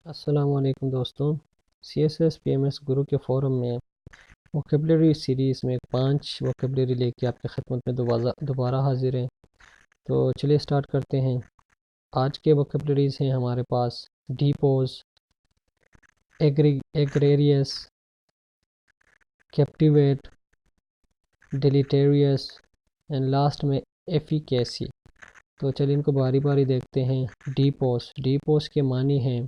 السلام علیکم دوستوں، CSS PMS گرو کے فورم میں ووکیبلری سیریز میں 5 ووکیبلری لے کے آپ کی خدمت میں دوبارہ حاضر ہیں۔ تو چلیے سٹارٹ کرتے ہیں۔ آج کے ووکیبلریز ہیں ہمارے پاس ڈیپوز، ایگریریس، کیپٹیویٹ، ڈیلیٹیریوس اینڈ لاسٹ میں ایفیکیسی۔ تو چلیے ان کو باری باری دیکھتے ہیں۔ ڈیپوز کے معنی ہیں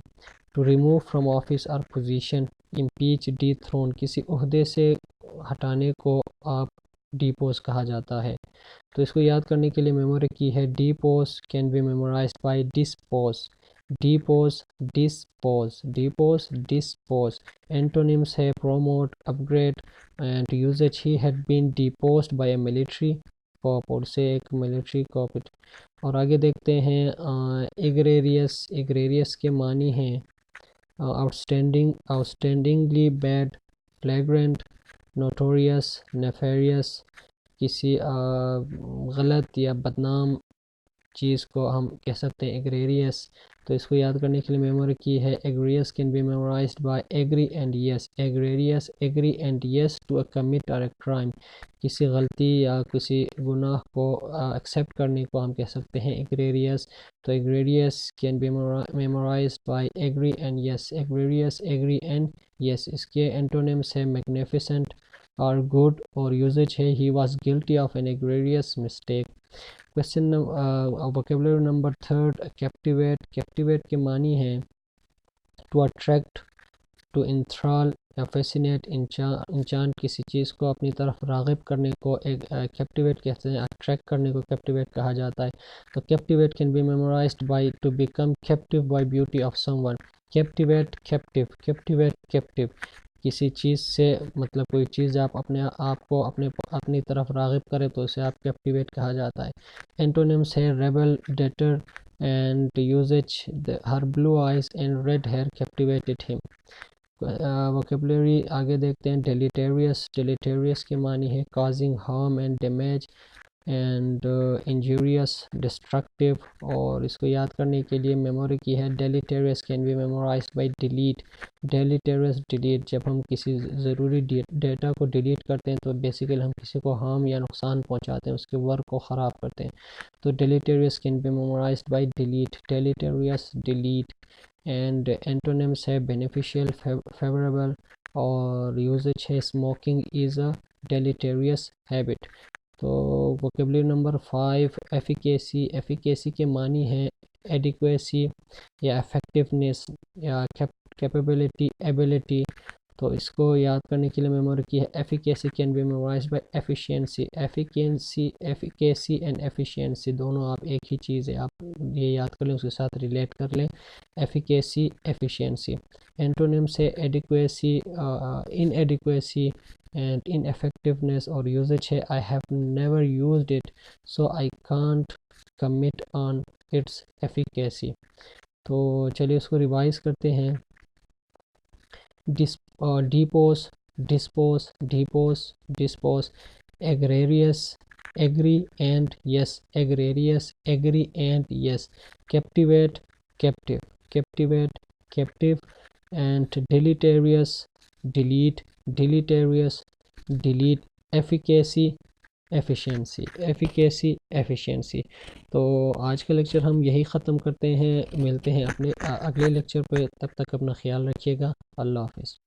ٹو ریموو فرام آفس اور پوزیشن، امپیچ، ڈی تھرون، کسی عہدے سے ہٹانے کو آپ ڈیپوز کہا جاتا ہے۔ تو اس کو یاد کرنے کے لیے میموری کی ہے depose can be memorised by dispose, depose, dispose, depose, dispose. Antonyms ہے promote, upgrade and usage. He had been deposed by a military coup, اور اسے ایک ملٹری کاپ۔ اور آگے دیکھتے ہیں ایگریریس۔ ایگریریس کے معنی ہیں آؤٹسٹینڈنگلی بیڈ، فلیگرنٹ، نوٹوریس، نیفیریس۔ کسی غلط یا بدنام چیز کو ہم کہہ سکتے ہیں ایگریریس۔ تو اس کو یاد کرنے کے لیے میموری کی ہے egregious can be memorised by agree and yes. Egregious, agree and yes to a commit اور اے کرائم، کسی غلطی یا کسی گناہ کو ایکسیپٹ کرنے کو ہم کہہ سکتے ہیں ایگریریس۔ تو egregious can be memorised by agree and yes. Egregious, agree and yes. اس کے اینٹونیمس ہے میگنیفیسنٹ اور گڈ، اور یوزج ہے he was guilty of an egregious mistake. Question vocabulary number 3، captivate. Captivate کے معنی ہیں ٹو اٹریکٹ، ٹو انتھرال یا فیسینیٹ، انچانٹ، کسی چیز کو اپنی طرف راغب کرنے کو کیپٹیویٹ کہتے ہیں، اٹریکٹ کرنے کو کیپٹیویٹ کہا جاتا ہے۔ تو captivate can be memorised by to become captive by beauty of someone. Captivate, captive, captivate, captive, کسی چیز سے مطلب کوئی چیز آپ اپنے آپ کو اپنی طرف راغب کرے تو اسے آپ کیپٹیویٹ کہا جاتا ہے۔ اینٹونیمس ہے rebel, deter and usage her blue eyes and red hair captivated him. Vocabulary آگے دیکھتے ہیں ڈیلیٹیریوس۔ ڈیلیٹیریوس کے معنی ہے causing harm and damage and injurious, destructive, اور اس کو یاد کرنے کے لیے میموری کی ہے deleterious can be memorised by delete. Deleterious, delete, جب ہم کسی ضروری ڈیٹا کو ڈیلیٹ کرتے ہیں تو بیسیکلی ہم کسی کو ہارم یا نقصان پہنچاتے ہیں، اس کے ورک کو خراب کرتے ہیں۔ تو deleterious can be memorised by delete. Deleterious, delete. And antonyms ہے بینیفیشیل، فیوریبل، اور یوزج ہے smoking is a deleterious habit. تو ووکیبلری نمبر 5، ایفیکیسی۔ ایفیکیسی کے معنی ہیں ایڈیکویسی یا افیکٹونیس یا کیپیبلٹی، ایبلٹی۔ تو اس کو یاد کرنے کے لیے میموری کی ہے efficacy can be memorised by efficiency. Efficacy and efficiency دونوں آپ ایک ہی چیز ہے، آپ یہ یاد کر لیں، اس کے ساتھ ریلیٹ کر لیں، ایفیکیسی، ایفیشینسی۔ اینٹونیمس ہے adequacy, inadequacy and ineffectiveness, اور یوزج ہے I have never used it so I can't comment on its efficacy. تو چلیے اس کو ریوائز کرتے ہیں۔ Depose, dispose, depose, dispose. Egregious, agree and yes, egregious, agree and yes. Captivate, captive, captivate, captive. And deleterious, delete, deleterious, delete. Efficacy, efficiency, efficacy, efficiency. تو آج کا lecture ہم یہی ختم کرتے ہیں، ملتے ہیں اپنے اگلے لیکچر پہ، تب تک اپنا خیال رکھیے گا۔ اللہ حافظ۔